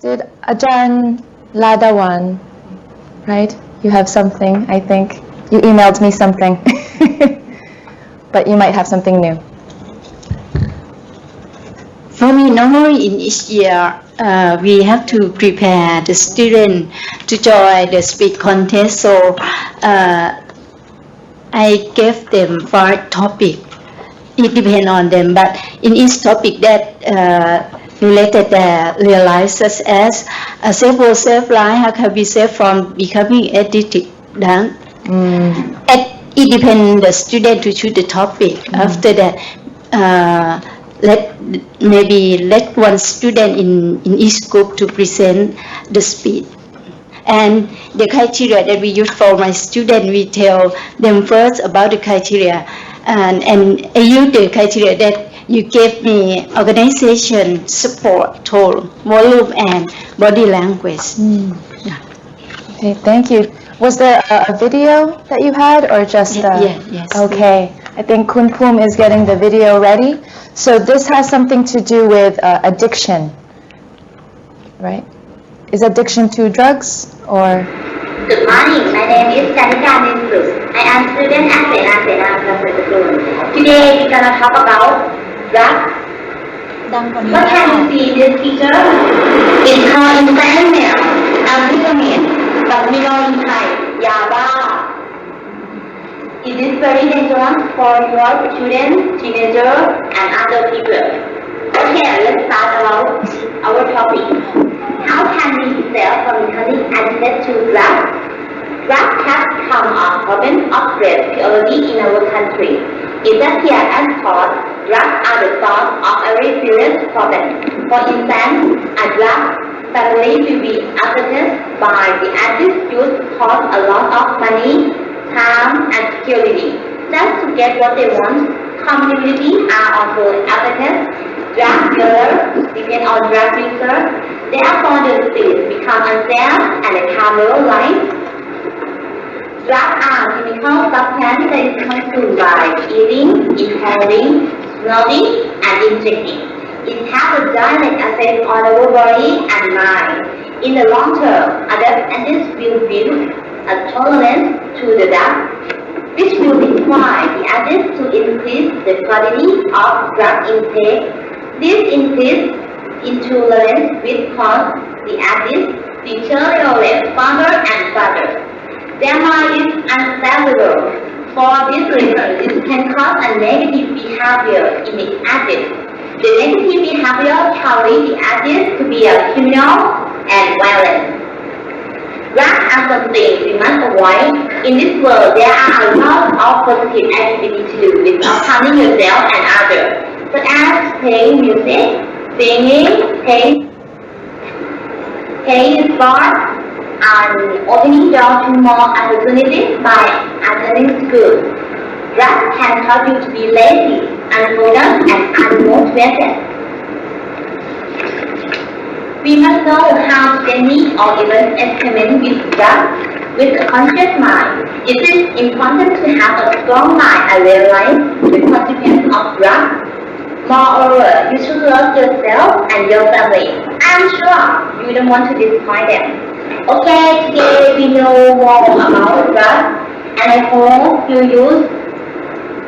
Did Ajahn Ladawan, right? You have something, I think. You emailed me something. But you might have something new. For me, normally in each year, we have to prepare the student to join the speech contest. So I gave them 5 topics. It depends on them, but in each topic that related their real life, such as a safe world, safe life, how can we save from becoming addicted? It depends the student to choose the topic. After that, let one student in each group to present the speech. And the criteria that we use for my student, we tell them first about the criteria, and I use the criteria that you gave me: organization, support, tone, volume, and body language. Yeah. Okay, thank you. Was there a video that you had, or just yes. Okay, I think Kun Pum is getting the video ready. So this has something to do with addiction, right? Is addiction to drugs, or? Good morning, my name is Kanika Ninsus. I am student at Sena Classical School. Today we're gonna talk about drugs. What can you see in this picture? It's called amphetamine, but we know in Thai, Yaba. It is very dangerous for your children, teenagers, and other people. Okay, let's start about our topic. How can we save from becoming addicted to drugs? Drugs have become a problem of great priority in our country. It appears and thought drugs are the source of every serious problem. For instance, a drug family will be affected by the addict use cost a lot of money, time, and security. Just to get what they want, community are also affected. Drug dealers depend on drug users. Therefore, the streets become unsafe and the camera life. Drugs are chemical substances that is consumed by eating, inhaling, snorting, and injecting. It has a direct effect on our body and mind. In the long term, addicts will build a tolerance to the drug, which will require the addict to increase the quantity of drug intake. This increase in tolerance will cause the addict to deteriorate further and further. Their mind is unstable. For this reason, this can cause a negative behavior in the addict. The negative behavior can lead the addict to be a criminal and violent. Drugs are something we must avoid. In this world, there are a lot of positive activities to do with harming yourself and others, such as playing music, singing, playing sports, and opening doors to more opportunities by attending school. Drugs can cause you to be lazy, unfocused, and unmotivated. We must know how to technique or even experiment with drugs with a conscious mind. It is important to have a strong mind and realize the consequences of drugs. Moreover, you should love yourself and your family. I'm sure you don't want to disappoint them. Okay, today we know more about drugs, and I hope you use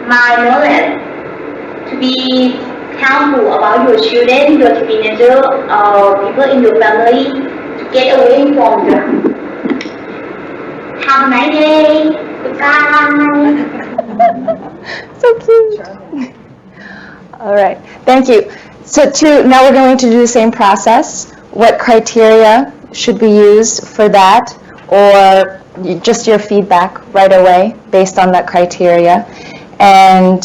my knowledge to be careful about your children, your teenagers, or people in your family to get away from drugs. Have a nice day. Goodbye. So cute. All right, thank you. So now we're going to do the same process. What criteria should we use for that, or just your feedback right away based on that criteria? And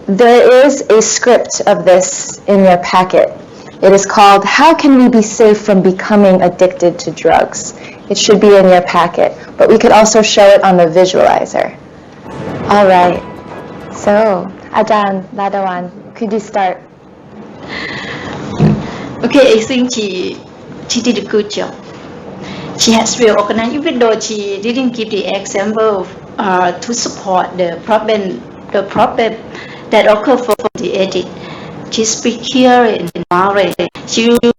there is a script of this in your packet. It is called How Can We Be Safe from Becoming Addicted to Drugs? It should be in your packet, but we could also show it on the visualizer. All right, so Ajahn Ladawan, could you start? Okay, I think she did a good job. She has well organized, even though she didn't give the example to support the problem that occur for the edit. She speak clearly and loudly. She use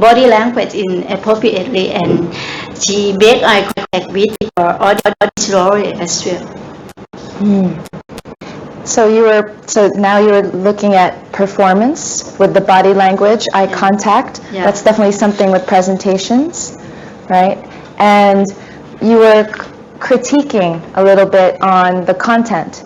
body language appropriately, and she make eye contact with her audience slowly as well. So now you were looking at performance with the body language, eye contact. Yeah. That's definitely something with presentations, right? And you were critiquing a little bit on the content.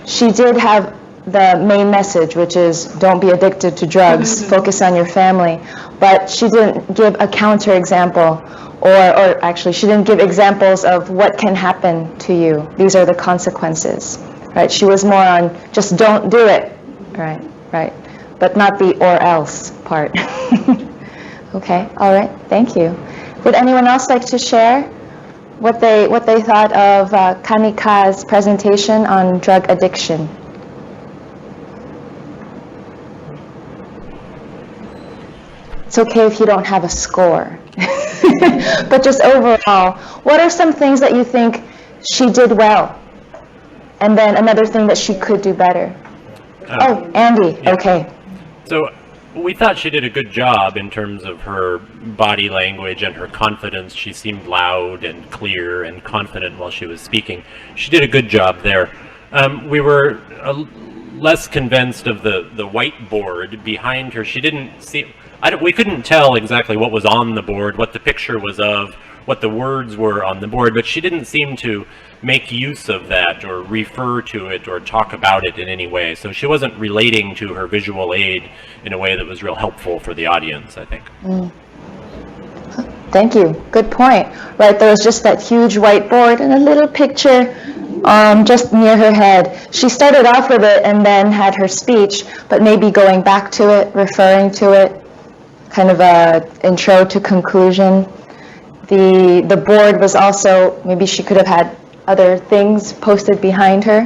She did have the main message, which is don't be addicted to drugs, focus on your family. But she didn't give a counterexample, or actually she didn't give examples of what can happen to you. These are the consequences, right? She was more on just don't do it, right. But not the or else part. Okay, all right, thank you. Would anyone else like to share what they thought of Kanika's presentation on drug addiction? It's okay if you don't have a score. But just overall, what are some things that you think she did well? And then another thing that she could do better? Andy, yeah. Okay. So we thought she did a good job in terms of her body language and her confidence. She seemed loud and clear and confident while she was speaking. She did a good job there. We were less convinced of the whiteboard behind her. She didn't see... we couldn't tell exactly what was on the board, what the picture was of, what the words were on the board, but she didn't seem to make use of that or refer to it or talk about it in any way. So she wasn't relating to her visual aid in a way that was real helpful for the audience, I think. Thank you. Good point. Right, there was just that huge whiteboard and a little picture just near her head. She started off with it and then had her speech, but maybe going back to it, referring to it, kind of a intro to conclusion. The board was also, maybe she could have had other things posted behind her.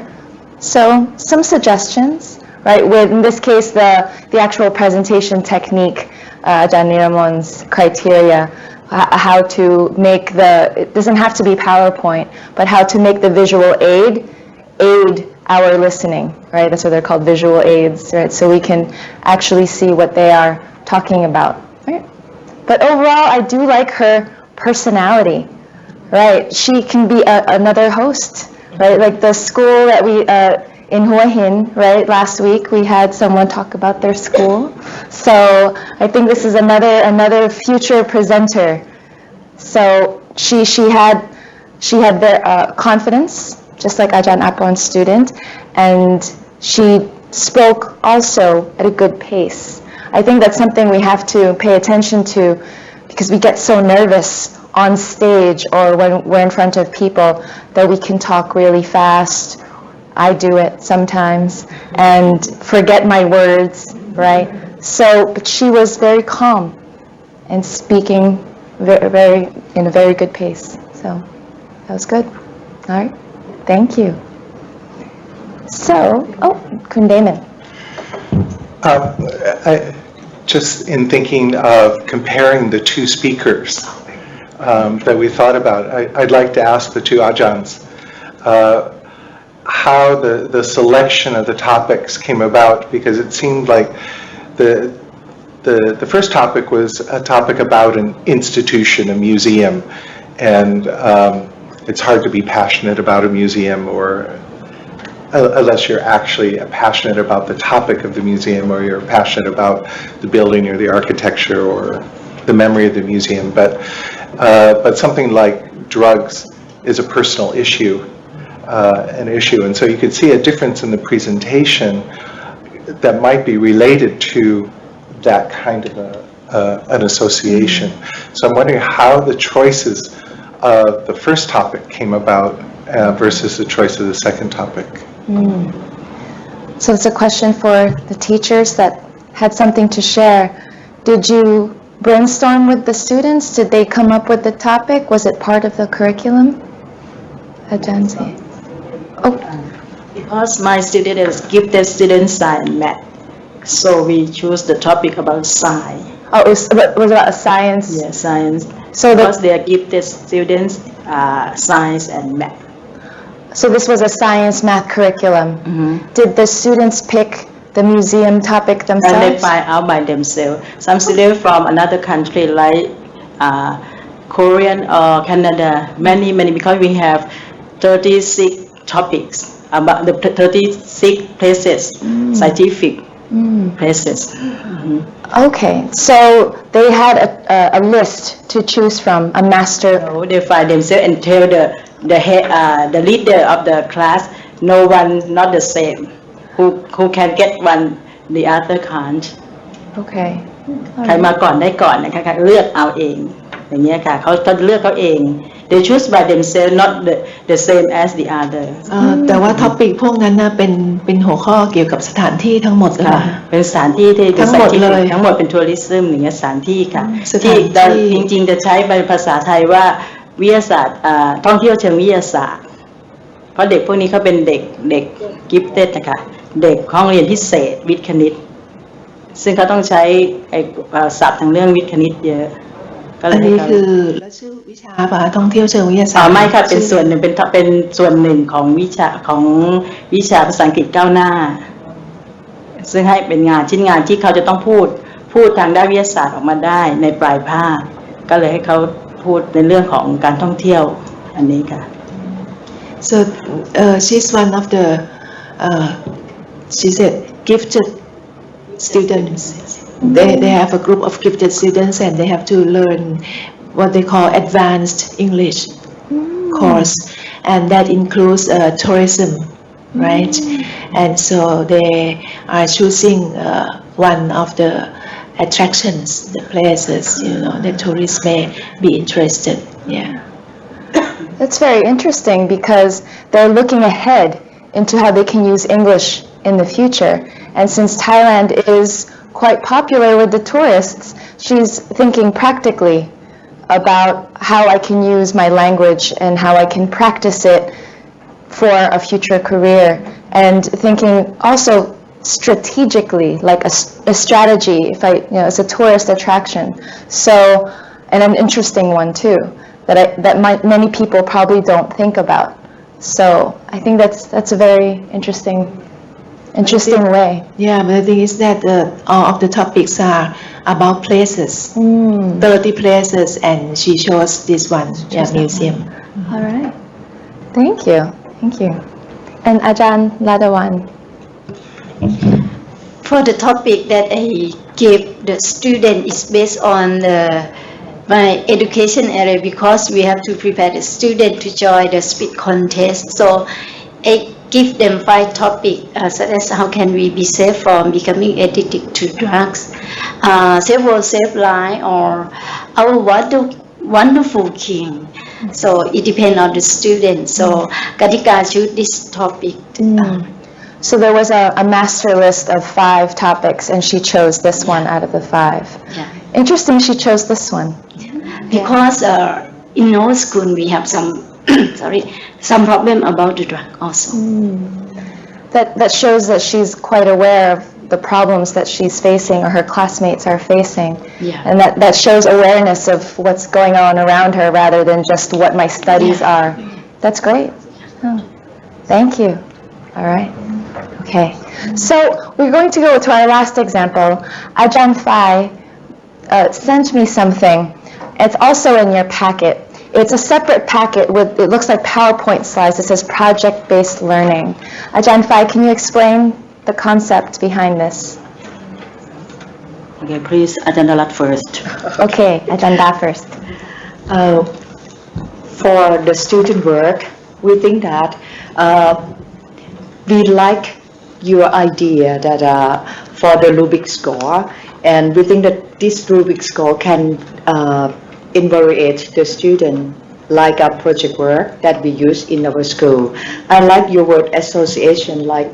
So some suggestions, right? With, in this case, the actual presentation technique, Ajahn Niramon's criteria, how to make it doesn't have to be PowerPoint, but how to make the visual aid our listening, right? That's what they're called, visual aids, right? So we can actually see what they are talking about, right? But overall, I do like her personality, right? She can be another host, right? Like the school that we, in Hua Hin, right? Last week we had someone talk about their school. So I think this is another future presenter. So she had the confidence, just like Ajahn Apon's student, and she spoke also at a good pace. I think that's something we have to pay attention to, because we get so nervous on stage or when we're in front of people that we can talk really fast. I do it sometimes and forget my words, right? So, but she was very calm and speaking very in a very good pace. So that was good. All right, thank you. So, Kun Damon. Just in thinking of comparing the two speakers that we thought about, I'd like to ask the two Ajahns how the selection of the topics came about, because it seemed like the first topic was a topic about an institution, a museum, and it's hard to be passionate about a museum or unless you're actually passionate about the topic of the museum, or you're passionate about the building or the architecture or the memory of the museum. But something like drugs is a personal issue, and so you could see a difference in the presentation that might be related to that kind of an association. So I'm wondering how the choices of the first topic came about versus the choice of the second topic. So it's a question for the teachers that had something to share. Did you brainstorm with the students? Did they come up with the topic? Was it part of the curriculum? Ajansi. Because my student is gifted student science and math, so we choose the topic about science. Was about a science? Yeah, science. So because they are gifted students, science and math. So this was a science math curriculum. Mm-hmm. Did the students pick the museum topic And they themselves? find out by themselves. Some students from another country like Korean or Canada, many, because we have 36 topics about the 36 places, scientific places. Okay, so they had a list to choose from, a master. So they find themselves and tell the leader of the class, no one not the same. Who can get one, the other can't. Okay. ใครมาก่อนได้ก่อนนะคะเลือกเอาเองอย่างเงี้ยค่ะเขาก็เลือกเขาเอง they choose by themselves not the same as the other แต่ว่าท็อปิกพวกนั้นนะเป็นหัวข้อเกี่ยวกับสถานที่ทั้งหมดเลย ค่ะเป็นสถานที่ที่ ทั้งหมดเลย ทั้งหมดเป็นทัวริซึมอย่างเงี้ยสถานที่ค่ะ สถานที่ ที่จริงๆจะใช้เป็นภาษาไทยว่าวิทยาศาสตร์ท่องเที่ยวเชิงวิทยาศาสตร์เพราะเด็กพวกนี้เขาเป็นเด็กกิฟเต็ดนะคะเด็กห้องเรียนพิเศษวิทย์คณิตซึ่งเขาต้องใช้ศัพท์ทางเรื่องวิทย์คณิตเยอะก็เล อั ย นนี้คือแล้วชื่อวิชาป่ะท่องเที่ยวเชิงวิทยาศาสตร์ ไม่ค่ะเป็นส่วนหนึ่งเป็นส่วนหนึ่งของวิชาภาษาอังกฤษก้าวหน้า ซึ่งให้เป็นชิ้นงานที่เขาจะต้องพูดทางด้านวิทยาศาสตร์ออกมาได้ในปลายภาคก็เลยให้เขาพูดในเรื่องของการท่องเที่ยวอันนี้ค่ะ so she's one of the she said gifted students they have a group of gifted students and they have to learn what they call advanced English course and that includes tourism right and so they are choosing one of the attractions the places that tourists may be interested yeah That's very interesting because they're looking ahead into how they can use English in the future. And since Thailand is quite popular with the tourists, she's thinking practically about how I can use my language and how I can practice it for a future career, and thinking also strategically, like a strategy, if it's a tourist attraction. So, and an interesting one too, that many people probably don't think about. So I think that's a very interesting way. Yeah, but the thing is that all of the topics are about places, 30 places, and she chose this one, museum. All right. Thank you. And Ajahn Ladawan. For the topic that I give the student is based on my education area because we have to prepare the student to join the speed contest. So I give them 5 topics such as how can we be safe from becoming addicted to drugs, save world, save life, or our wonderful king. So it depends on the student. So Katika choose this topic. So there was a master list of 5 topics, and she chose this one out of the 5. Yeah. Interesting she chose this one. Because in our school we have some problem about the drug also. That shows that she's quite aware of the problems that she's facing or her classmates are facing. Yeah. And that shows awareness of what's going on around her rather than just what my studies are. That's great. Oh, thank you. All right. Okay. So we're going to go to our last example. Ajahn Phai sent me something. It's also in your packet. It's a separate packet with, it looks like PowerPoint slides. It says project-based learning. Ajahn Phai, can you explain the concept behind this? Okay, please Ajahn Dalat first. Okay, Ajahn Da first. For the student work, we think that we like your idea that for the Rubik score, and we think that this Rubik score can evaluate the student like a project work that we use in our school. I like your word association, like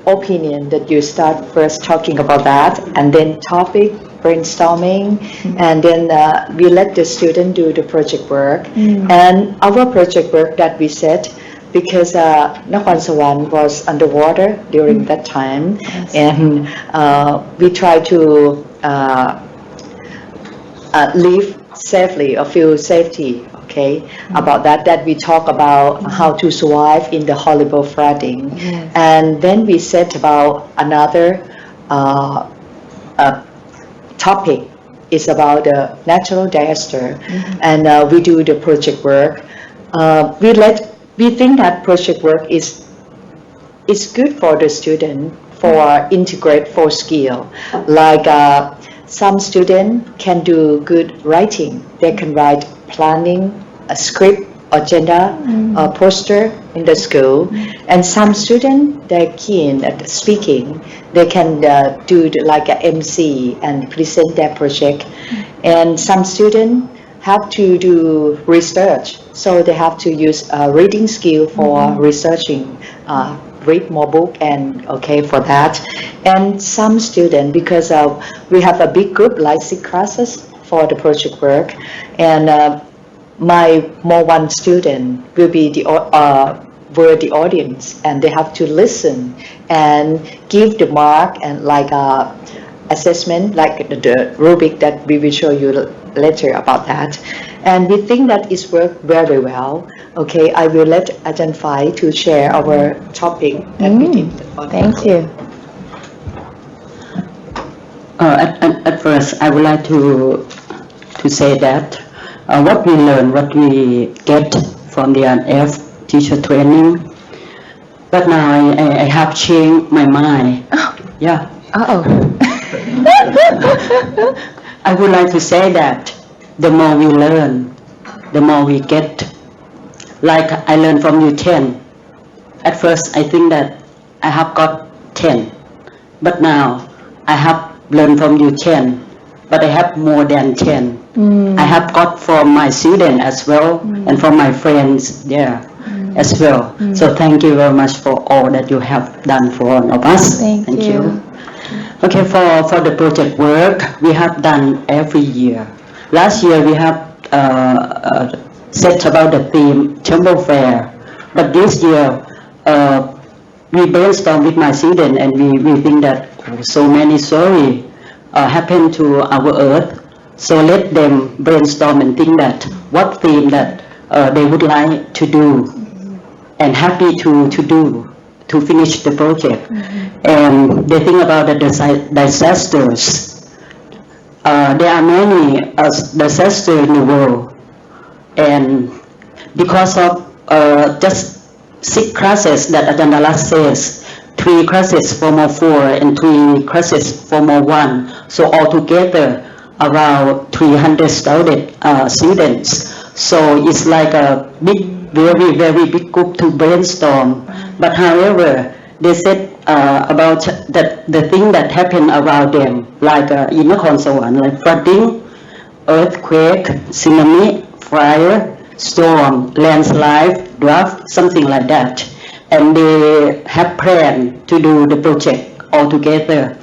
opinion, that you start first talking about that, and then topic, brainstorming, and then we let the student do the project work. And our project work that we set, because Nakhon Sawan was underwater during that time, and we try to live safely or feel safety, okay, about that we talk about how to survive in the horrible flooding. And then we set about another topic is about the natural disaster, and we do the project work. We think that project work is good for the student for integrate for skill. Like some student can do good writing. They can write planning, a script, agenda, a poster in the school. And some student they're keen at speaking. They can do like a MC and present their project. And some student have to do research, so they have to use reading skill for researching, read more book and okay for that. And some student, because we have a big group like 6 classes for the project work, and my more one student will be were the audience, and they have to listen and give the mark and like assessment, like the rubric that we will show you later about that. And we think that it's worked very well. Okay, I will let Ajahn Phai to share our topic that we did. Thank you. At first, I would like to say that what we learn, what we get from the NF teacher training, but now I have changed my mind. Yeah. I would like to say that the more we learn, the more we get. Like I learned from you 10. At first, I think that I have got 10, but now I have learned from you 10, but I have more than 10. I have got from my student as well, and from my friends there as well. So thank you very much for all that you have done for all of us. Thank you. Okay, for the project work, we have done every year. Last year we have set about the theme Temple Fair, but this year we brainstorm with my student, and we think that so many stories happen to our earth. So let them brainstorm and think that what theme that they would like to do and happy to do to finish the project. And they think about the disasters. There are many disasters in the world, and because of just 6 classes that Ajahn Dala says, 3 classes for more 4 and 3 classes for more 1, so altogether around 300 students. So it's like a very big group to brainstorm. But however, they said about the thing that happened around them, like in Nakhon Sawan, like flooding, earthquake, tsunami, fire, storm, landslide, drought, something like that. And they have planned to do the project all together.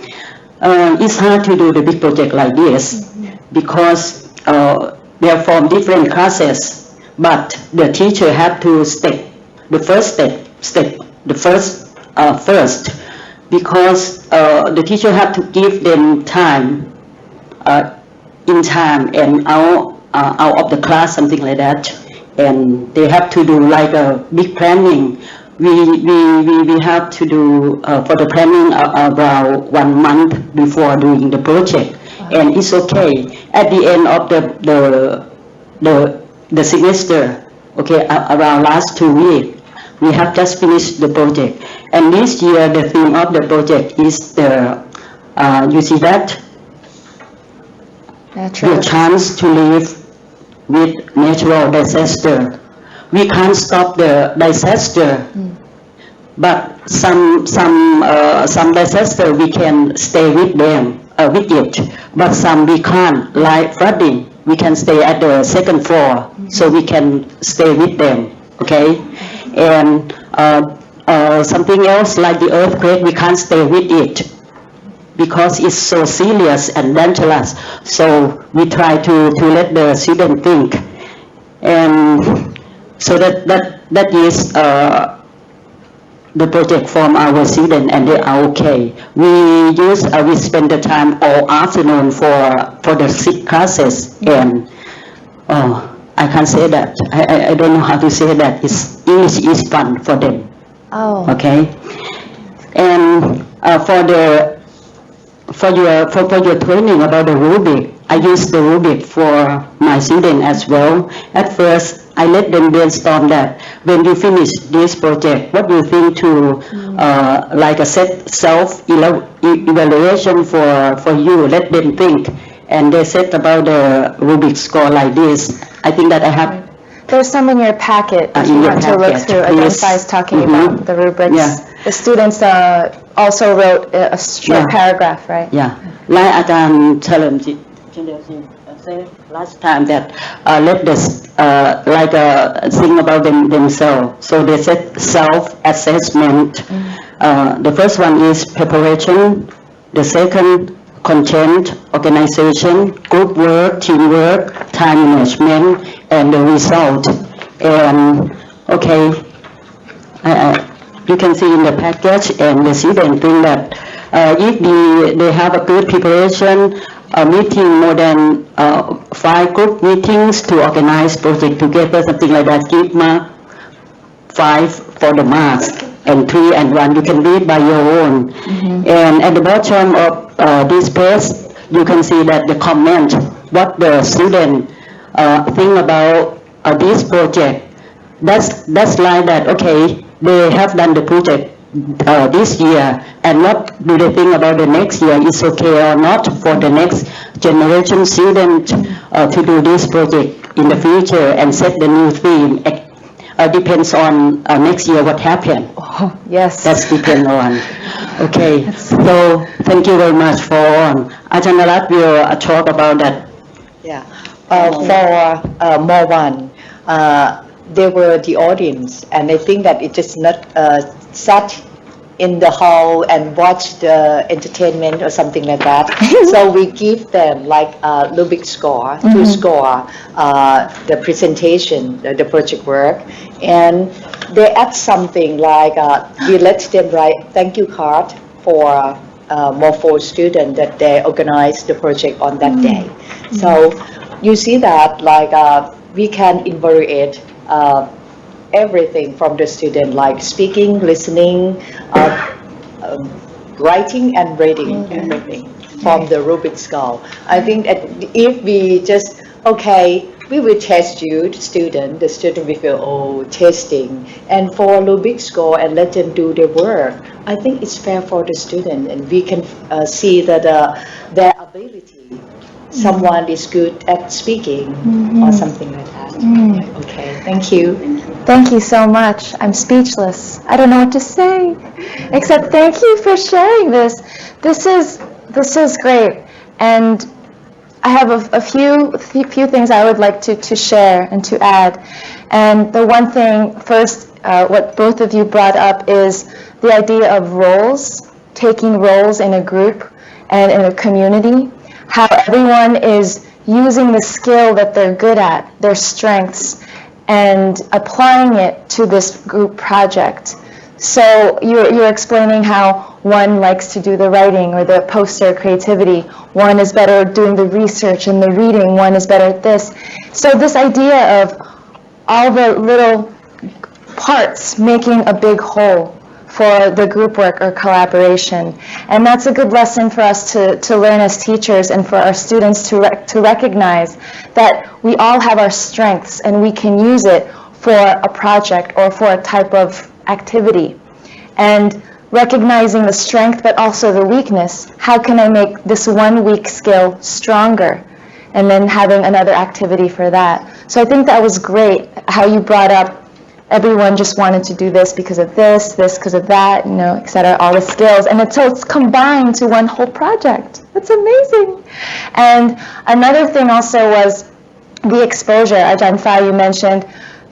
It's hard to do the big project like this because they are from different classes, but the teacher have to step the first first, because the teacher have to give them time in time and out of the class, something like that, and they have to do like a big planning. We have to do for the planning around 1 month before doing the project, and it's okay. At the end of the semester, okay, around last 2 weeks, we have just finished the project. And this year, the theme of the project is the you see that the chance to live with natural disaster. We can't stop the disaster, but some disaster we can stay with them, with it, but some we can't, like flooding. We can stay at the 2nd floor, so we can stay with them, okay? And something else like the earthquake, we can't stay with it because it's so serious and dangerous. So we try to let the student think, and so that is the project from our student, and they are okay. We spend the time all afternoon for the 6 classes, and I can't say that. I don't know how to say that. English is fun for them. Oh. Okay. And for the for your training about the rubric, I use the rubric for my students as well. At first, I let them brainstorm that when you finish this project, what do you think to like a self-evaluation for you? Let them think, and they said about the rubric score like this. I think that I have. There's some in your packet if In you your want to look packet, through. please. Identify is talking Mhm. about the rubrics. Yeah. The students also wrote a short Yeah. paragraph, right? Yeah, like อาจารย์เฉลิมจิต say last time that let us like think about themselves. So they said self-assessment. The first one is preparation. The second, content, organization, group work, teamwork, time management, and the result. And okay, you can see in the package and the student think that if they have a good preparation, a meeting more than 5 group meetings to organize project together, something like that, give mark 5 for the marks and 3 and 1. You can read by your own. And at the bottom of this page, you can see that the comment, what the student think about this project. That's like that, okay, they have done the project this year, and what do they think about the next year? Is okay or not for the next generation student to do this project in the future and set the new theme. Depends on next year what happened. Oh, yes. That's depend on. Okay, so thank you very much for on. Ajahn Narat will talk about that. Yeah. For more one, they were the audience, and I think that it just not sat in the hall and watch the entertainment or something like that. So we give them like a Rubik score to score the presentation, the project work, and they add something like we let them write thank you card for more for students that they organize the project on that day. So you see that like we can evaluate everything from the student, like speaking, listening, writing and reading, everything from the Rubik score. I think that if we just, okay, we will test you, the student will feel, oh, testing. And for Rubik score and let them do their work, I think it's fair for the student, and we can see that their ability, someone is good at speaking or something like that. Okay, thank you. Thank you so much. I'm speechless. I don't know what to say, except thank you for sharing this. This is great, and I have a few things I would like to share and to add. And the one thing first, what both of you brought up is the idea of roles, taking roles in a group and in a community. How everyone is using the skill that they're good at, their strengths, and applying it to this group project. So you're explaining how one likes to do the writing or the poster creativity, one is better at doing the research and the reading, one is better at this. So this idea of all the little parts making a big whole for the group work or collaboration. And that's a good lesson for us to learn as teachers and for our students to recognize that we all have our strengths and we can use it for a project or for a type of activity. And recognizing the strength but also the weakness, how can I make this one weak skill stronger? And then having another activity for that. So I think that was great how you brought up everyone just wanted to do this because of this because of that, et cetera, all the skills. And so it's combined to one whole project. That's amazing. And another thing also was the exposure. Ajahn Phai, you mentioned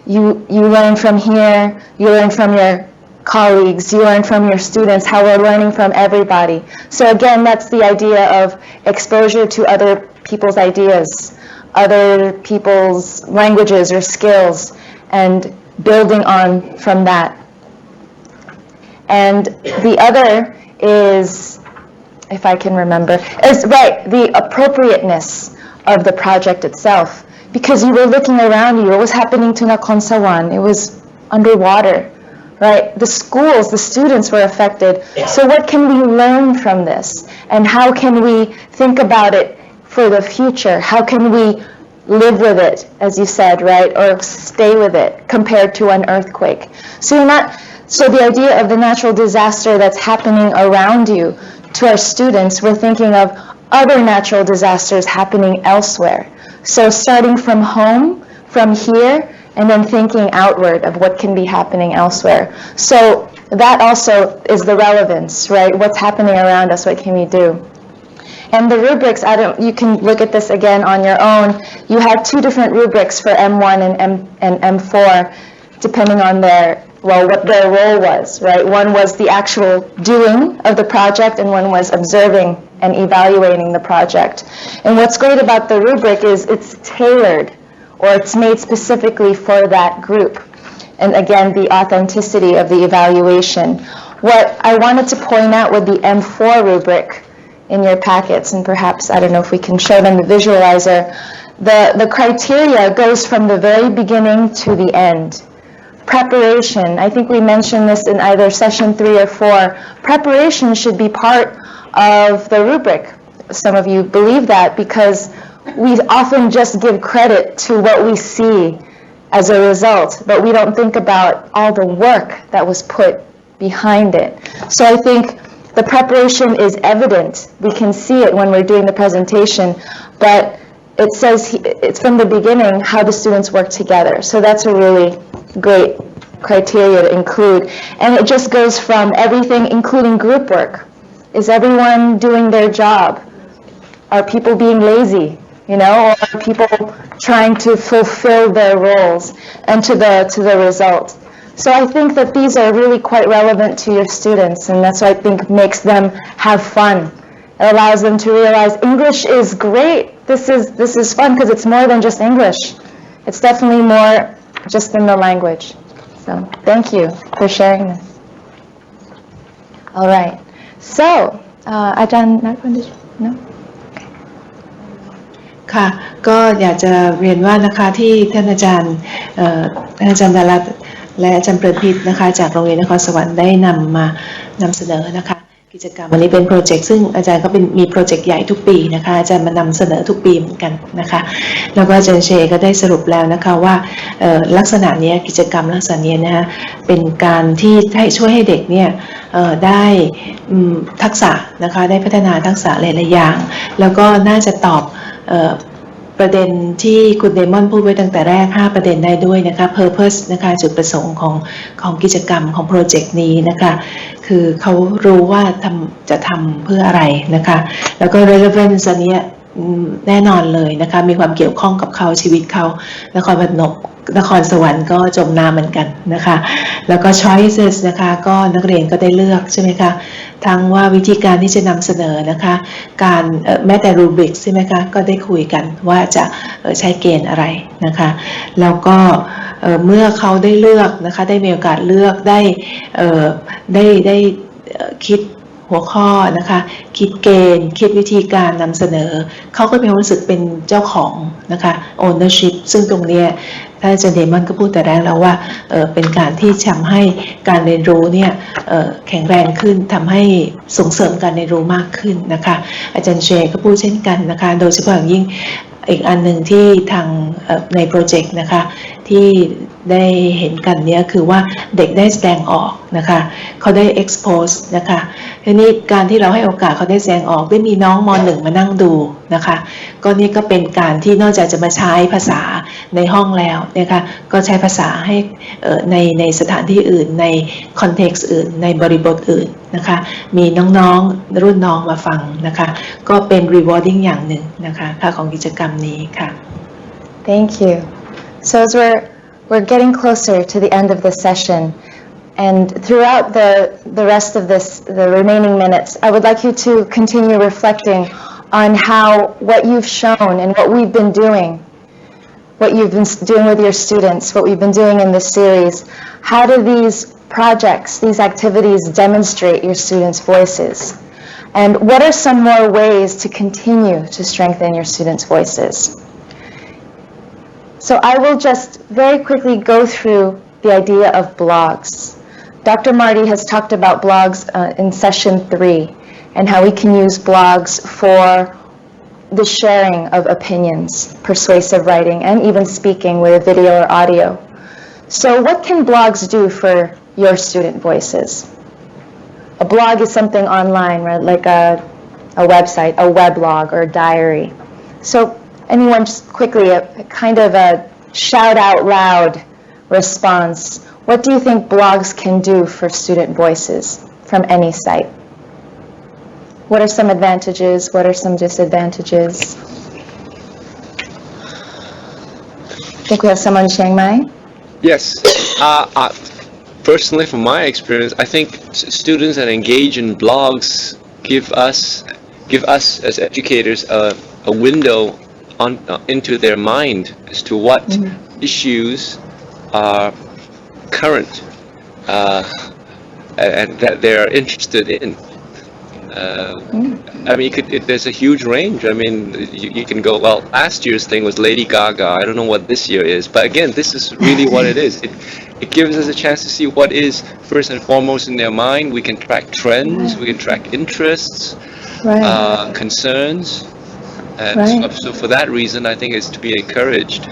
you learn from here, you learn from your colleagues, you learn from your students, how we're learning from everybody. So again, that's the idea of exposure to other people's ideas, other people's languages or skills, and building on from that. And the other is, if I can remember, is the appropriateness of the project itself. Because you were looking around you, what was happening to Nakhon Sawan? It was underwater. right? The schools, the students were affected. So what can we learn from this? And how can we think about it for the future? How can we live with it, as you said, right? Or stay with it compared to an earthquake. So the idea of the natural disaster that's happening around you, to our students, we're thinking of other natural disasters happening elsewhere. So starting from home, from here, and then thinking outward of what can be happening elsewhere. So that also is the relevance, right? What's happening around us, what can we do? And the rubrics, you can look at this again on your own. You had two different rubrics for M1 and M4, depending on what their role was, right? One was the actual doing of the project, and one was observing and evaluating the project. And what's great about the rubric is it's tailored, or it's made specifically for that group. And again, the authenticity of the evaluation. What I wanted to point out with the M4 rubric in your packets, and perhaps, I don't know if we can show them the visualizer, the criteria goes from the very beginning to the end. Preparation, I think we mentioned this in either session 3 or 4, preparation should be part of the rubric. Some of you believe that because we often just give credit to what we see as a result, but we don't think about all the work that was put behind it. So I think the preparation is evident. We can see it when we're doing the presentation, but it says it's from the beginning how the students work together. So that's a really great criteria to include. And it just goes from everything, including group work. Is everyone doing their job? Are people being lazy? Or are people trying to fulfill their roles, and to the result? So I think that these are really quite relevant to your students, and that's what I think makes them have fun. It allows them to realize English is great. This is fun because it's more than just English. It's definitely more just than the language. So thank you for sharing this. All right. So, Ajahn, no? ค่ะก็อยากจะเรียนว่านะคะที่ท่านอาจารย์ดารัตน์และอาจารย์เปรมพิษนะคะจากโรงเรียนนครสวรรค์ได้นำเสนอนะคะกิจกรรมวันนี้เป็นโปรเจกต์ซึ่งอาจารย์ก็มีโปรเจกต์ใหญ่ทุกปีนะคะอาจารย์มานำเสนอทุกปีเหมือนกันนะคะแล้วก็อาจารย์เชก็ได้สรุปแล้วนะคะว่าลักษณะนี้กิจกรรมลักษณะนี้นะคะเป็นการที่ช่วยให้เด็กเนี่ยได้ทักษะนะคะได้พัฒนาทักษะหลายๆอย่างแล้วก็น่าจะตอบประเด็นที่คุณเดมอนพูดไว้ตั้งแต่แรก5ประเด็นได้ด้วยนะคะ purpose นะคะจุดประสงค์ของกิจกรรมของโปรเจกต์นี้นะคะคือเขารู้ว่าจะทำเพื่ออะไรนะคะแล้วก็ relevance อันนี้แน่นอนเลยนะคะมีความเกี่ยวข้องกับเขาชีวิตเขานครสวรรค์ก็จมน้ำเหมือนกันนะคะแล้วก็ choices นะคะก็นักเรียนก็ได้เลือกใช่ไหมคะทั้งว่าวิธีการที่จะนำเสนอนะคะการแม้แต่ rubrics ใช่ไหมคะก็ได้คุยกันว่าจะใช้เกณฑ์อะไรนะคะแล้วก็เมื่อเขาได้เลือกนะคะได้มีโอกาสเลือกได้คิดหัวข้อนะคะคิดเกณฑ์คิดวิธีการนำเสนอเขาก็มีความรู้สึกเป็นเจ้าของนะคะ ownership ซึ่งตรงนี้ท่านอาจารย์เดมอนก็พูดแต่แรกแล้วว่าเป็นการที่ทำให้การเรียนรู้เนี่ยแข็งแรงขึ้นทำให้ส่งเสริมการเรียนรู้มากขึ้นนะคะอาจารย์เชก็พูดเช่นกันนะคะโดยเฉพาะอย่างยิ่งอีกอันหนึ่งที่ทางในโปรเจกต์นะคะที่ได้เห็นกันเนี่ยคือว่าเด็กได้แสดงออกนะคะเขาได้ expose นะคะทีนี้การที่เราให้โอกาสเขาได้แสดงออกได้มีน้องม.1 มานั่งดูนะคะก็นี่ก็เป็นการที่นอกจากจะมาใช้ภาษาในห้องแล้วนะคะก็ใช้ภาษาให้ในสถานที่อื่นในคอนเท็กซ์อื่นในบริบทอื่นนะคะมีน้องๆรุ่นน้องมาฟังนะคะก็เป็น rewarding อย่างหนึ่งนะคะค่าของกิจกรรมนี้ค่ะ Thank you. So as we're getting closer to the end of the session, and throughout the rest of the remaining minutes, I would like you to continue reflecting on what you've shown and what we've been doing, what you've been doing with your students, what we've been doing in this series. How do these projects, these activities demonstrate your students' voices? And what are some more ways to continue to strengthen your students' voices? So I will just very quickly go through the idea of blogs. Dr. Marty has talked about blogs in session 3 and how we can use blogs for the sharing of opinions, persuasive writing, and even speaking with video or audio. So what can blogs do for your student voices? A blog is something online, right? Like a website, a weblog, or a diary. So anyone just quickly, a kind of a shout out loud response. What do you think blogs can do for student voices from any site? What are some advantages? What are some disadvantages? I think we have someone in Chiang Mai. Yes. Personally, from my experience, I think students that engage in blogs give us as educators a window into their mind as to what issues are current and that they are interested in. I mean, there's a huge range. I mean, you can go, well, last year's thing was Lady Gaga. I don't know what this year is. But again, this is really what it is. It gives us a chance to see what is first and foremost in their mind. We can track trends. We can track interests, concerns. And so for that reason, I think it's to be encouraged.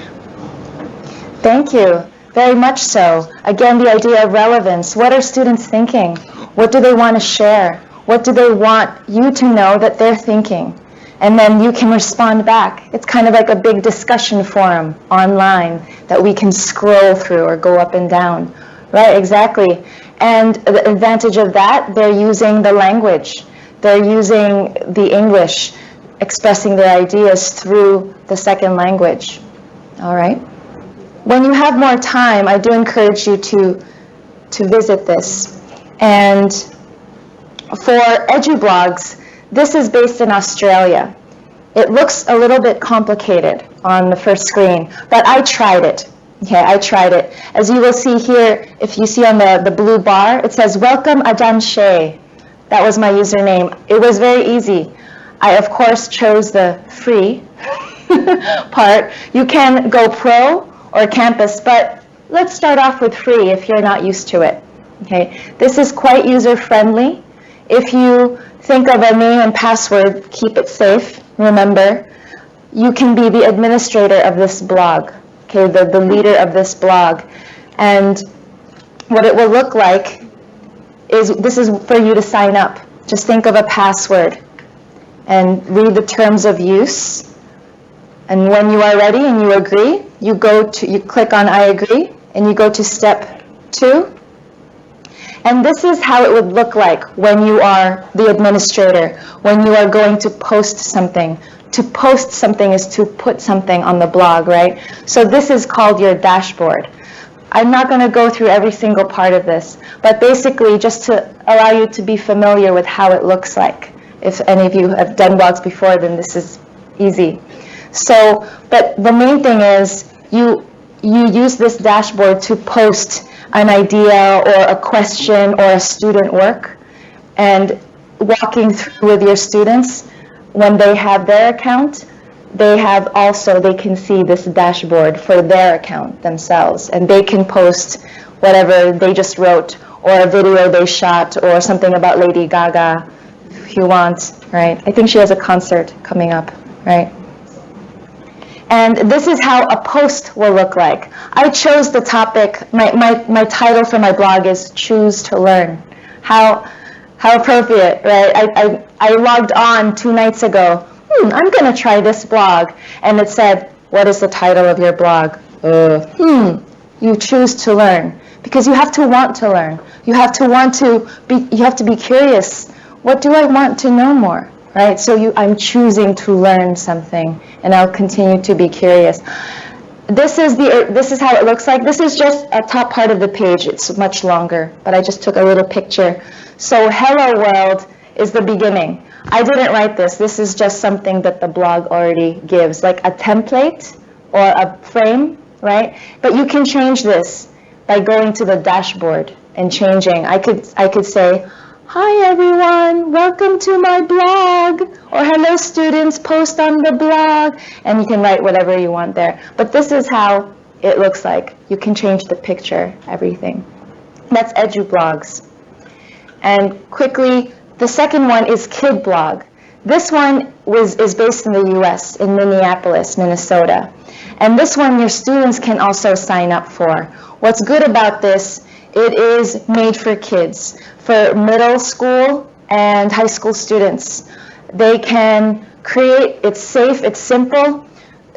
Thank you. Very much so. Again, the idea of relevance. What are students thinking? What do they want to share? What do they want you to know that they're thinking? And then you can respond back. It's kind of like a big discussion forum online that we can scroll through or go up and down. Right, exactly. And the advantage of that, they're using the language. They're using the English, expressing their ideas through the second language. All right? When you have more time, I do encourage you to visit this. And for EduBlogs, this is based in Australia. It looks a little bit complicated on the first screen, but I tried it. Okay, I tried it. As you will see here, if you see on the blue bar, it says, "Welcome Ajahn Shea." That was my username. It was very easy. I, of course, chose the free part. You can go pro or campus, but let's start off with free if you're not used to it. Okay, this is quite user-friendly. If you think of a name and password, keep it safe. Remember, you can be the administrator of this blog, okay, the leader of this blog. And what it will look like is, this is for you to sign up. Just think of a password and read the terms of use. And when you are ready and you agree, you click on I agree, and you go to step 2. And this is how it would look like when you are the administrator, when you are going to post something. To post something is to put something on the blog, right? So this is called your dashboard. I'm not going to go through every single part of this, but basically just to allow you to be familiar with how it looks like. If any of you have done blogs before, then this is easy. So, but the main thing is you use this dashboard to post an idea or a question or a student work, and walking through with your students, when they have their account, they can see this dashboard for their account themselves, and they can post whatever they just wrote, or a video they shot, or something about Lady Gaga, if you want, right? I think she has a concert coming up, right? And this is how a post will look like. I chose the topic, my title for my blog is Choose to Learn. How appropriate, right? I logged on 2 nights ago. I'm going to try this blog. And it said, what is the title of your blog? You choose to learn. Because you have to want to learn. You have to be curious. What do I want to know more? Right? So I'm choosing to learn something, and I'll continue to be curious. This is how it looks like. This is just a top part of the page. It's much longer, but I just took a little picture. So hello world is the beginning. I didn't write this. This is just something that the blog already gives, like a template or a frame, right? But you can change this by going to the dashboard and changing. I could say, "Hi everyone, welcome to my blog," or "Hello students, post on the blog," and you can write whatever you want there. But this is how it looks like. You can change the picture, everything. That's EduBlogs. And quickly, the second one is KidBlog. This one is based in the US, in Minneapolis, Minnesota. And this one your students can also sign up for. What's good about this, it is made for kids, for middle school and high school students. They can create, it's safe, it's simple.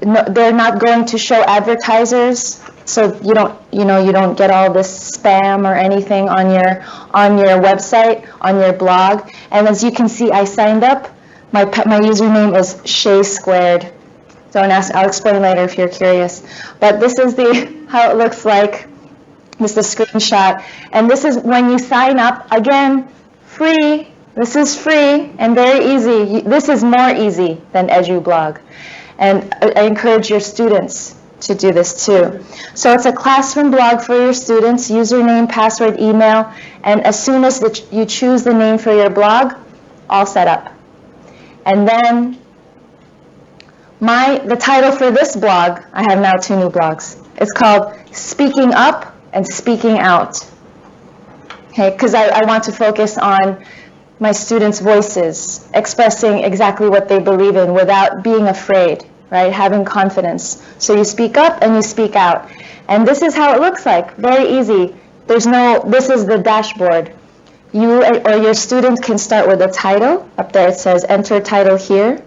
No, they're not going to show advertisers, so you don't get all this spam or anything on your website, on your blog. And as you can see, I signed up. My username is Shay Squared. Don't ask, I'll explain later if you're curious. But this is how it looks like. This is a screenshot. And this is when you sign up, again, free. This is free and very easy. This is more easy than EduBlog. And I encourage your students to do this too. So it's a classroom blog for your students, username, password, email, and as soon as you choose the name for your blog, all set up. And then the title for this blog, I have now 2 new blogs. It's called Speaking Up and Speaking Out. Okay, because I want to focus on my students' voices, expressing exactly what they believe in without being afraid, right? Having confidence. So you speak up and you speak out. And this is how it looks like, very easy. This is the dashboard. You or your student can start with a title. Up there it says enter title here.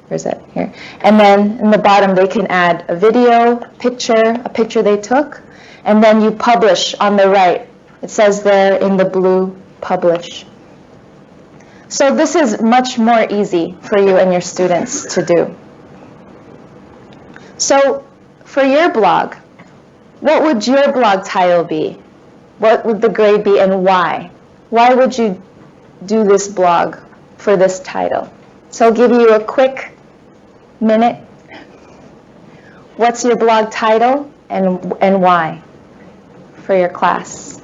Where's that? Here. And then in the bottom they can add a video, a picture they took, and then you publish on the right. It says there in the blue, publish. So this is much more easy for you and your students to do. So for your blog, what would your blog title be? What would the grade be and why? Why would you do this blog for this title? So I'll give you a quick minute. What's your blog title and why for your class?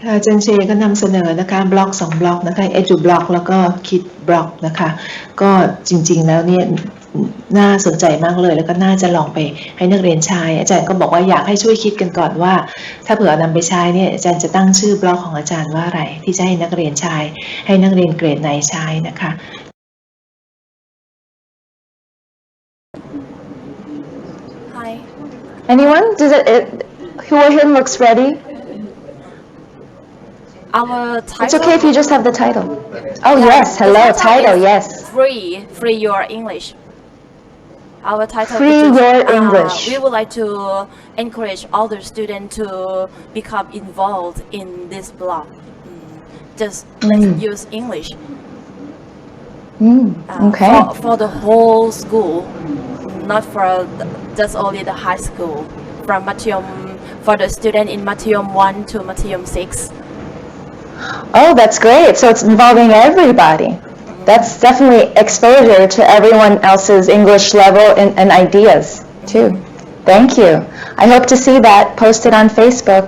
ค่ะอาจารย์เชก็นำเสนอนะคะบล็อก2บล็อกนะคะ EduBlog แล้วก็ KidBlog นะคะก็จริงๆแล้วเนี่ยน่าสนใจมากเลยแล้วก็น่าจะลองไปให้นักเรียนใช้อาจารย์ก็บอกว่าอยากให้ช่วยคิดกันก่อนว่าถ้าเผื่อนำไปใช้เนี่ยอาจารย์จะตั้งชื่อบล็อกของอาจารย์ว่าอะไรที่จะให้นักเรียนใช้ให้นักเรียนเกรดไหนใช้นะคะ Hi. Anyone? Who or him looks ready? Our title. It's okay if you just have the title. Oh yes, hello, title, yes. Free your English. Our title. Free your English. We would like to encourage all the students to become involved in this blog. Just let's use English. Okay. For the whole school, not for just only the high school. From for the student in Matthew 1 to Matthew 6. Oh, that's great. So it's involving everybody. That's definitely exposure to everyone else's English level and ideas, too. Thank you. I hope to see that posted on Facebook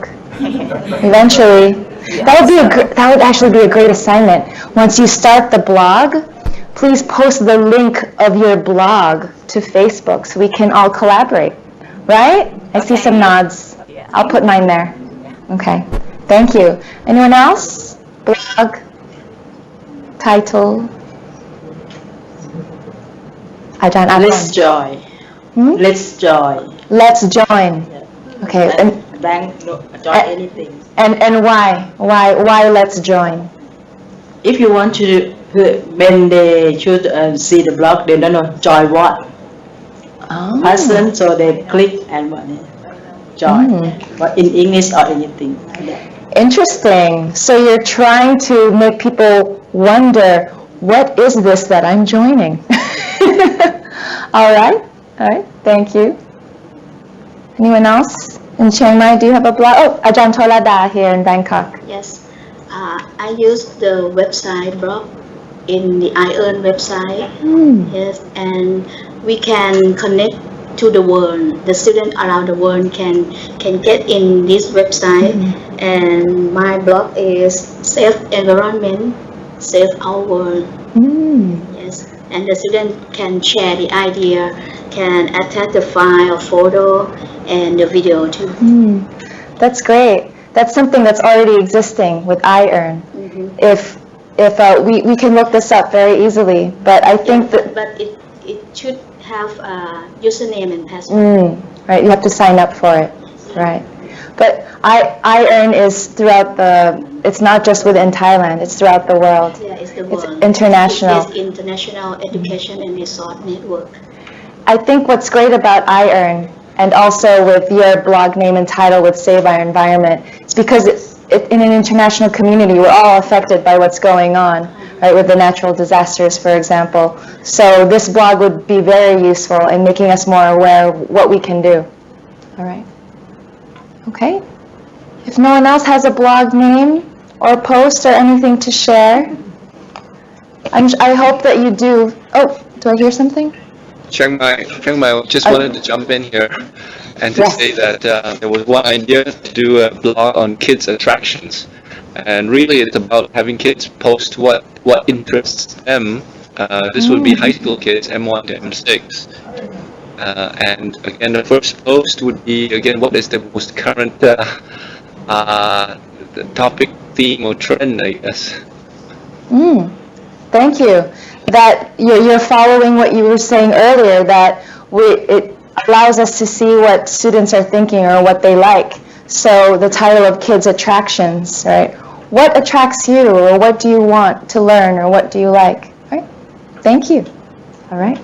eventually. That would actually be a great assignment. Once you start the blog, please post the link of your blog to Facebook so we can all collaborate. Right? I see some nods. I'll put mine there. Okay. Thank you. Anyone else? Blog? Title? Let's join. Let's join. Let's join. Okay. Join anything. And why? Why let's join? If you want to, when they should see the blog, they don't know join what. Person, so they click and join. But in English or anything. Interesting. So you're trying to make people wonder, what is this that I'm joining? All right. Thank you. Anyone else? In Chiang Mai, do you have a blog? Oh, Ajahn Tolada here in Bangkok. Yes. I use the website blog in the iEarn website. Yes, and we can connect to the world. The students around the world can get in this website. And my blog is Safe Environment, Save Our World. Yes, and the student can share the idea, can attach the file, photo, and the video too. That's great. that's something that's already existing with iEarn. If we can look this up very easily, but I think that but it should have a username and password. right, you have to sign up for it, right? But iEarn is throughout it's not just within Thailand, it's throughout the world. Yeah, it's the It's world. international. It's international education and resource network. I think what's great about iEarn, and also with your blog name and title with Save Our Environment, is because in an international community, we're all affected by what's going on, right, with the natural disasters, for example. So this blog would be very useful in making us more aware of what we can do. All right. Okay. If no one else has a blog name or post or anything to share, I hope that you do. Oh, do I hear something? Chiang Mai, just wanted to jump in here and to say that there was one idea to do a blog on kids' attractions. And really it's about having kids post what interests them. This would be high school kids, M1 to M6. And again, the first post would be, again, what is the most current the topic, theme, or trend, I guess. Thank you. That you're following what you were saying earlier, that it allows us to see what students are thinking or what they like. So the title of Kids Attractions, right? What attracts you, or what do you want to learn, or what do you like? Right? Thank you. All right.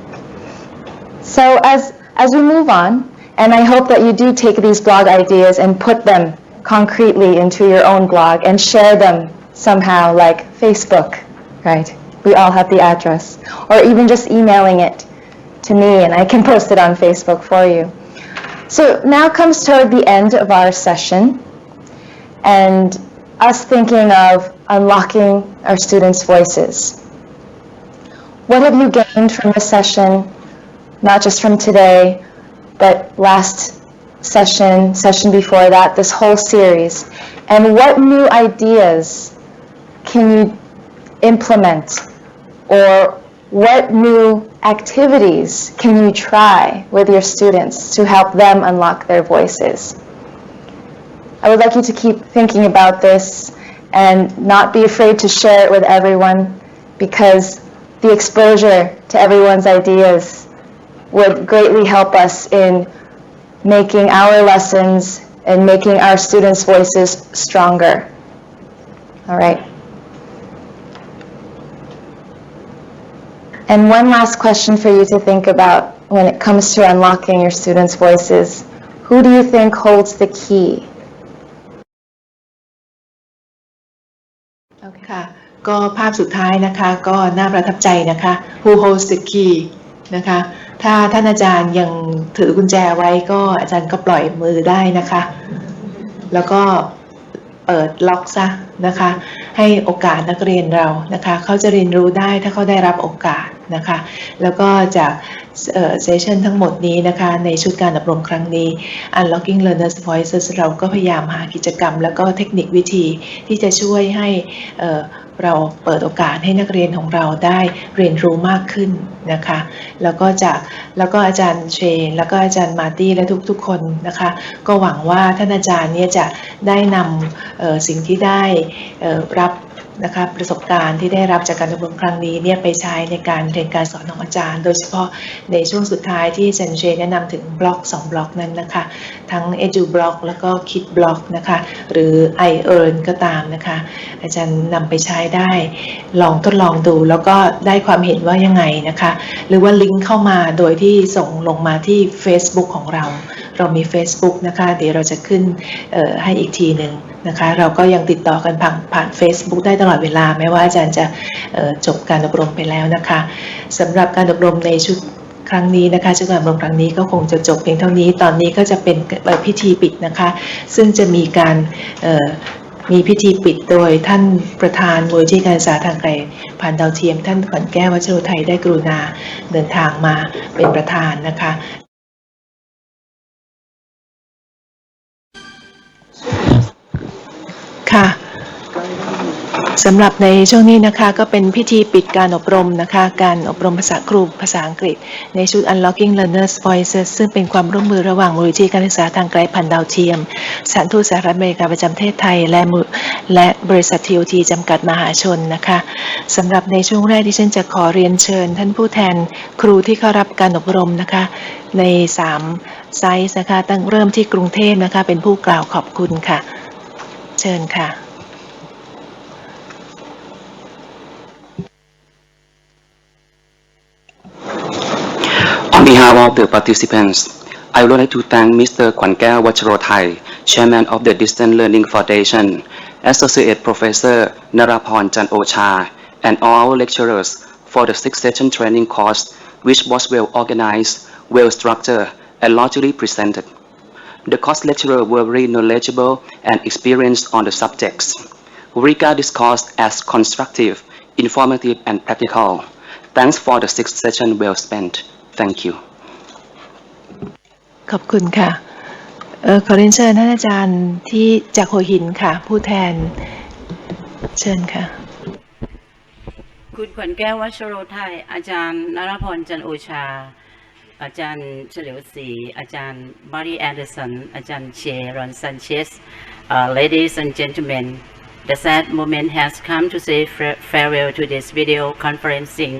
So as we move on, and I hope that you do take these blog ideas and put them concretely into your own blog and share them somehow, like Facebook, right? We all have the address. Or even just emailing it to me, and I can post it on Facebook for you. So now comes toward the end of our session, and us thinking of unlocking our students' voices. What have you gained from this session, not just from today, but last session before that, this whole series? And what new ideas can you implement, or what new activities can you try with your students to help them unlock their voices? I would like you to keep thinking about this and not be afraid to share it with everyone, because the exposure to everyone's ideas would greatly help us in making our lessons and making our students' voices stronger. All right. And one last question for you to think about when it comes to unlocking your students' voices. Who do you think holds the key? ค่ะก็ภาพสุดท้ายนะคะก็น่าประทับใจนะคะ Who holds the key นะคะถ้าท่านอาจารย์ยังถือกุญแจไว้ก็อาจารย์ก็ปล่อยมือได้นะคะแล้วก็เปิดล็อกซะนะคะให้โอกาสนักเรียนเรานะคะเขาจะเรียนรู้ได้ถ้าเขาได้รับโอกาสนะคะแล้วก็จากเซสชันทั้งหมดนี้นะคะในชุดการอบรมครั้งนี้ Unlocking Learners Voices เราก็พยายามหากิจกรรมแล้วก็เทคนิควิธีที่จะช่วยให้เราเปิดโอกาสให้นักเรียนของเราได้เรียนรู้มากขึ้นนะคะแล้วก็อาจารย์เชนแล้วก็อาจารย์มาร์ตี้และทุกๆคนนะคะก็หวังว่าท่านอาจารย์เนี่ยจะได้นำสิ่งที่ได้รับนะคะประสบการณ์ที่ได้รับจากการอบรมครั้งนี้เนี่ยไปใช้ในการเรียนการสอนของอาจารย์โดยเฉพาะในช่วงสุดท้ายที่อาจารย์เชนแนะนำถึงบล็อก2บล็อกนั้นนะคะทั้ง Edu Block แล้วก็ Kid Block นะคะหรือ iEarn ก็ตามนะคะอาจารย์นำไปใช้ได้ลองทดลองดูแล้วก็ได้ความเห็นว่ายังไงนะคะหรือว่าลิงก์เข้ามาโดยที่ส่งลงมาที่ Facebook ของเรามี Facebook นะคะเดี๋ยวเราจะขึ้นให้อีกทีหนึ่งนะคะเราก็ยังติดต่อกันผ่าน Facebook ได้ตลอดเวลาแม้ว่าอาจารย์จะจบการอบรมไปแล้วนะคะสำหรับการอบรมในชุดครั้งนี้นะคะชุดการอบรมครั้งนี้ก็คงจะจบเพียงเท่านี้ตอนนี้ก็จะเป็นพิธีปิดนะคะซึ่งจะมีการมีพิธีปิดโดยท่านประธานมูลนิธิการศึกษาทางไกลผ่านดาวเทียมท่านขวัญแก้ววัชโรไทยได้กรุณาเดินทางมาเป็นประธานนะคะค่ะ สำหรับในช่วงนี้นะคะก็เป็นพิธีปิดการอบรมนะคะการอบรมภาษาครูภาษาอังกฤษในชุด Unlocking Learners Voices ซึ่งเป็นความร่วมมือระหว่างมูลนิธิการศึกษาทางไกลผ่านดาวเทียมสถานทูตสหรัฐอเมริกาประจำประเทศไทยและบริษัท TOT จำกัดมหาชนนะคะสำหรับในช่วงแรกที่ฉันจะขอเรียนเชิญท่านผู้แทนครูที่เข้ารับการอบรมนะคะใน3ไซส์นะคะตั้งเริ่มที่กรุงเทพนะคะเป็นผู้กล่าวขอบคุณค่ะเชิญค่ะ On behalf of the participants, I would like to thank Mr. Kwankaew Wacharothai, Chairman of the Distance Learning Foundation, Associate Professor Narapon Chan-Ocha, and all lecturers for the 6-session training course, which was well organized, well structured, and largely presented. The course lecturers were very knowledgeable and experienced on the subjects. We regard this course as constructive, informative, and practical. Thanks for the 6th session well spent. Thank you. ขอบคุณค่ะขอเรียนเชิญท่านอาจารย์ที่จากหัวหินค่ะผู้แทนเชิญค่ะคุณขวัญแก้ววัชโรไทยอาจารย์นรพรจันโอชาอาจารย์เฉลียวศรีอาจารย์มารีแอนเดอร์สันอาจารย์เชรอนซันเชส Ladies and gentlemen, the sad moment has come to say farewell to this video conferencing.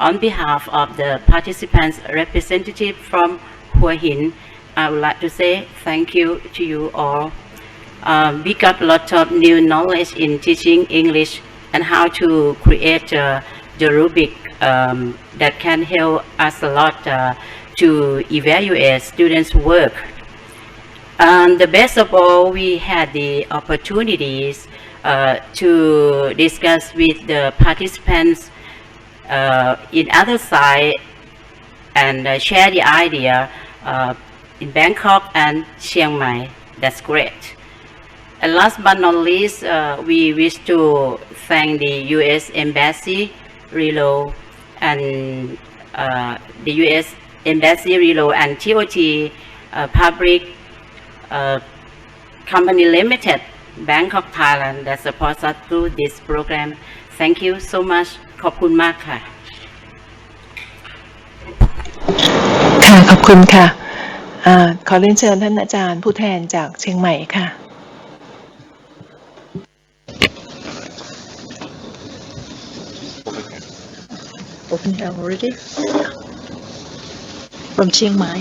On behalf of the participants representative from Hua Hin, I would like to say thank you to you all. We got a lot of new knowledge in teaching English and how to create the rubric that can help us a lot to evaluate students' work. And the best of all, we had the opportunities to discuss with the participants in other side and share the idea in Bangkok and Chiang Mai. That's great. And last but not least, we wish to thank the U.S. Embassy, Relo, and the U.S. Embassy, Relo, and TOT Public Company Limited, Bangkok, Thailand, that supports us through this program. Thank you so much. ขอบคุณมากค่ะค่ะขอบคุณค่ะขอเรียนเชิญท่านอาจารย์ผู้แทนจากเชียงใหม่ค่ะ Open here already? From Chiang Mai.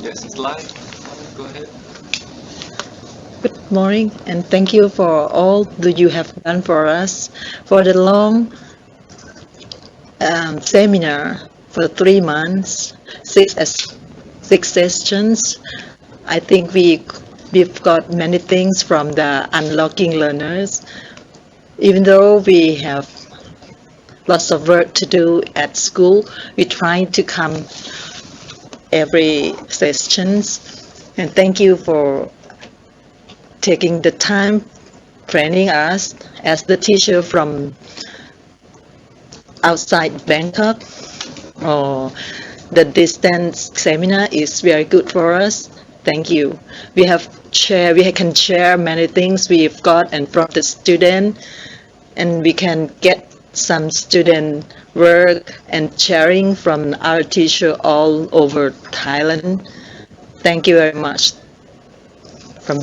Yes, it's live. Go ahead. Good morning, and thank you for all that you have done for us for the long seminar for 3 months, 6 sessions. I think we've got many things from the unlocking learners. Even though we have lots of work to do at school, we try to come every sessions. And thank you for taking the time training us as the teacher from outside Bangkok. The distance seminar is very good for us. Thank you. We can share many things we've got and from the student, and we can get some student work and sharing from our teacher all over Thailand. Thank you very much from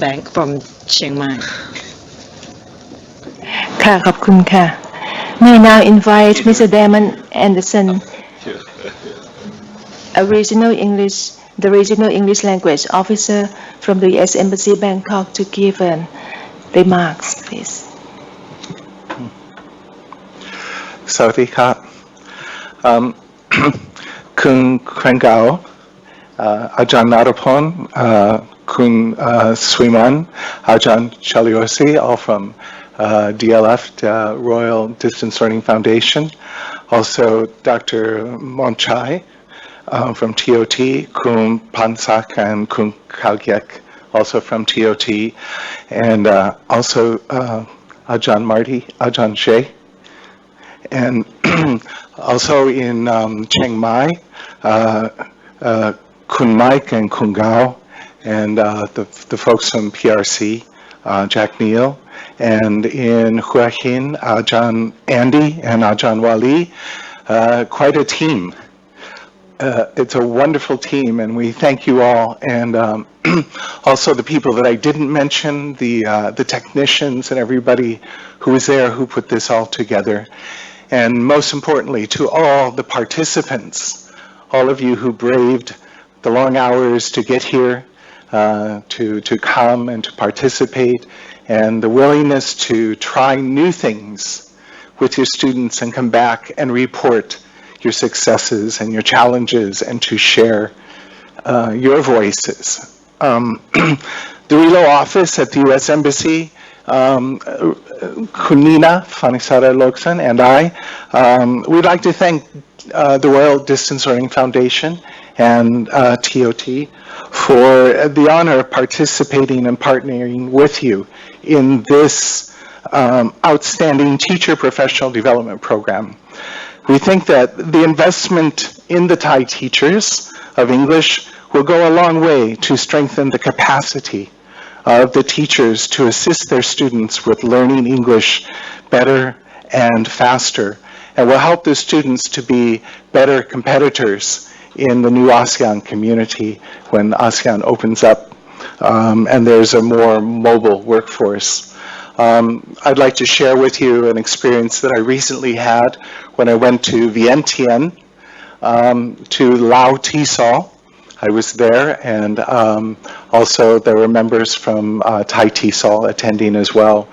Chiang Mai. ค่ะขอบคุณค่ะ May now invite Mr. Damon Anderson, the regional English language officer from the U.S. Embassy Bangkok to give remarks, please. สวัสดีครับคุณแครงเกาอาจารย์นรพลคุณSwiman, Ajahn Chaliosi, all from DLF, Royal Distance Learning Foundation. Also Dr. Monchai from TOT, Kun Pansak and Kun Kalgyek, also from TOT, and also Ajahn Marty, Ajahn Shea. And also in Chiang Mai, Kun Mike and Kun Gao, and the folks from PRC, Jack Neal, and in Hua Hin, Ajahn Andy and Ajahn Wali, quite a team. It's a wonderful team, and we thank you all. And also the people that I didn't mention, the technicians and everybody who was there who put this all together. And most importantly, to all the participants, all of you who braved the long hours to get here, to come and to participate, and the willingness to try new things with your students and come back and report your successes and your challenges and to share your voices. The Relo office at the U.S. Embassy, Kunina Fanisara Loksan and I, we'd like to thank the Royal Distance Learning Foundation and TOT for the honor of participating and partnering with you in this outstanding teacher professional development program. We think that the investment in the Thai teachers of English will go a long way to strengthen the capacity of the teachers to assist their students with learning English better and faster, and will help the students to be better competitors in the new ASEAN community when ASEAN opens up and there's a more mobile workforce. I'd like to share with you an experience that I recently had when I went to Vientiane, to Lao TESOL. I was there, and also there were members from Thai TESOL attending as well.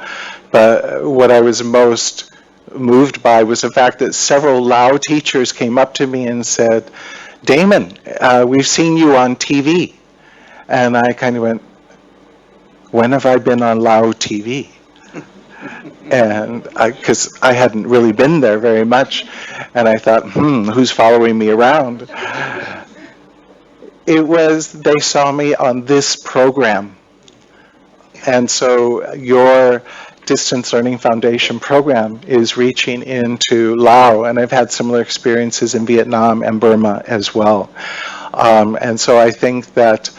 But what I was most moved by was the fact that several Lao teachers came up to me and said, "Damon, we've seen you on TV." And I kind of went, "When have I been on Lao TV?" And because I hadn't really been there very much, and I thought, who's following me around? It was, they saw me on this program. And so your Distance Learning Foundation program is reaching into Laos, and I've had similar experiences in Vietnam and Burma as well. And so I think that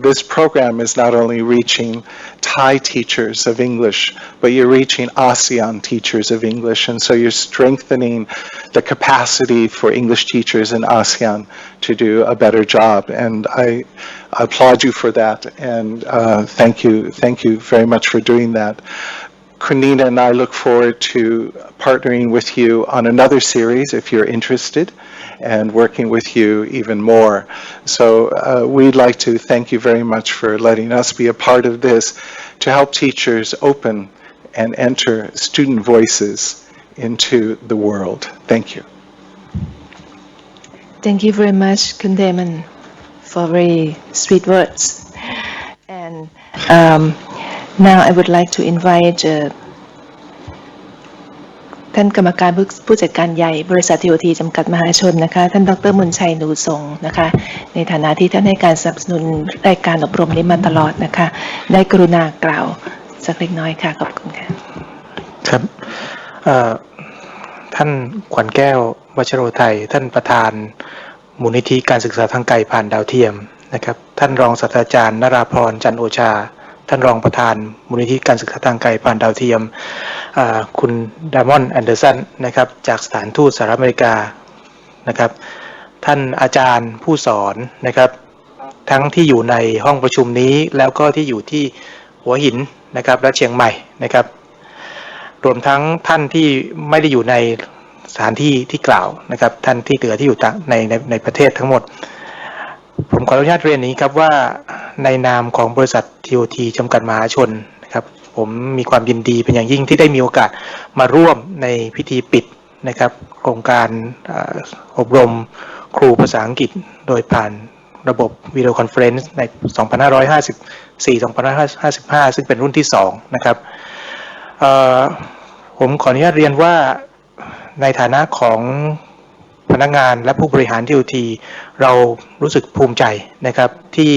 this program is not only reaching Thai teachers of English, but you're reaching ASEAN teachers of English, and so you're strengthening the capacity for English teachers in ASEAN to do a better job. And I applaud you for that, and thank you very much for doing that. Kunina and I look forward to partnering with you on another series if you're interested, and working with you even more. So we'd like to thank you very much for letting us be a part of this to help teachers open and enter student voices into the world. Thank you. Thank you very much, Kun Damon, for very sweet words. And now I would like to invite ท่านกรรมการผู้จัดการใหญ่บริษัท TOT จำกัดมหาชนนะคะท่านดร.มนชัยหนูทรงนะคะในฐานะที่ท่านให้การสนับสนุนรายการอบรมนี้มาตลอดนะคะได้กรุณากล่าวสักเล็กน้อยค่ะขอบคุณค่ะครับท่านขวัญแก้ววชโรไทยท่านประธานมูลนิธิการศึกษาทางไกลผ่านดาวเทียมนะครับท่านรองศาสตราจารย์นราพรจันทร์โอชาท่านรองประธานมูลนิธิการศึกษาทางไกลผ่านดาวเทียมคุณดามอนแอนเดอร์สันนะครับจากสถานทูตสหรัฐอเมริกานะครับท่านอาจารย์ผู้สอนนะครับทั้งที่อยู่ในห้องประชุมนี้แล้วก็ที่อยู่ที่หัวหินนะครับและเชียงใหม่นะครับรวมทั้งท่านที่ไม่ได้อยู่ในสถานที่ที่กล่าวนะครับท่านที่เหลือที่อยู่ในประเทศทั้งหมดผมขออนุญาตเรียนนี้ครับว่าในนามของบริษัท TOT จำกัดมหาชนนะครับผมมีความยินดีเป็นอย่างยิ่งที่ได้มีโอกาสมาร่วมในพิธีปิดนะครับโครงการอบรมครูภาษาอังกฤษโดยผ่านระบบ Videoconference ใน 2554-2555 ซึ่งเป็นรุ่นที่2นะครับผมขออนุญาตเรียนว่าในฐานะของพนักงานและผู้บริหาร TOT เรารู้สึกภูมิใจนะครับที่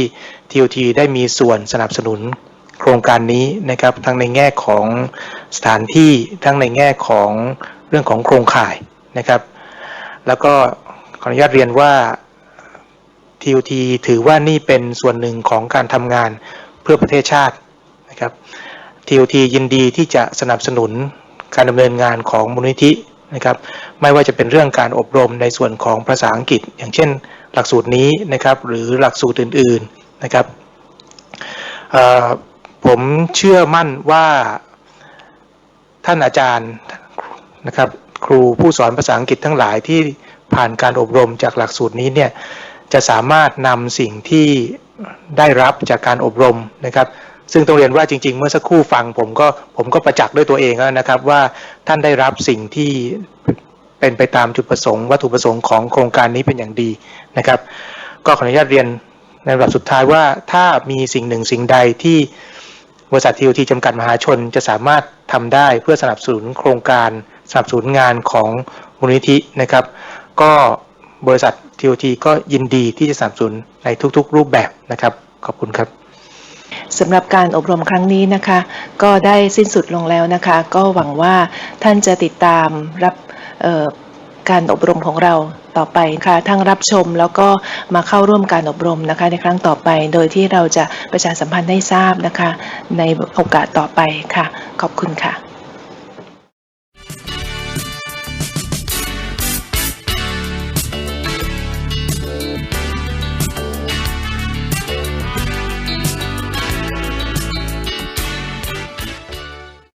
TOT ได้มีส่วนสนับสนุนโครงการนี้นะครับทั้งในแง่ของสถานที่ทั้งในแง่ของเรื่องของโครงข่ายนะครับแล้วก็ขออนุญาตเรียนว่า TOT ถือว่านี่เป็นส่วนหนึ่งของการทำงานเพื่อประเทศชาตินะครับ TOT ยินดีที่จะสนับสนุนการดำเนินงานของมูลนิธินะครับไม่ว่าจะเป็นเรื่องการอบรมในส่วนของภาษาอังกฤษอย่างเช่นหลักสูตรนี้นะครับหรือหลักสูตรอื่นๆนะครับผมเชื่อมั่นว่าท่านอาจารย์นะครับครูผู้สอนภาษาอังกฤษทั้งหลายที่ผ่านการอบรมจากหลักสูตรนี้เนี่ยจะสามารถนำสิ่งที่ได้รับจากการอบรมนะครับซึ่งต้องเรียนว่าจริงๆเมื่อสักครู่ฟังผมก็ประจักษ์ด้วยตัวเองแล้วนะครับว่าท่านได้รับสิ่งที่เป็นไปตามจุดประสงค์วัตถุประสงค์ของโครงการนี้เป็นอย่างดีนะครับก็ขออนุญาตเรียนในลำดับสุดท้ายว่าถ้ามีสิ่งหนึ่งสิ่งใดที่บริษัท TOT จำกัดมหาชนจะสามารถทำได้เพื่อสนับสนุนโครงการสนับสนุนงานของมูลนิธินะครับก็บริษัท TOT ก็ยินดีที่จะสนับสนุนในทุกๆรูปแบบนะครับขอบคุณครับสำหรับการอบรมครั้งนี้นะคะก็ได้สิ้นสุดลงแล้วนะคะก็หวังว่าท่านจะติดตามรับการอบรมของเราต่อไปค่ะทั้งรับชมแล้วก็มาเข้าร่วมการอบรมนะคะในครั้งต่อไปโดยที่เราจะประชาสัมพันธ์ให้ทราบนะคะในโอกาสต่อไปค่ะขอบคุณค่ะ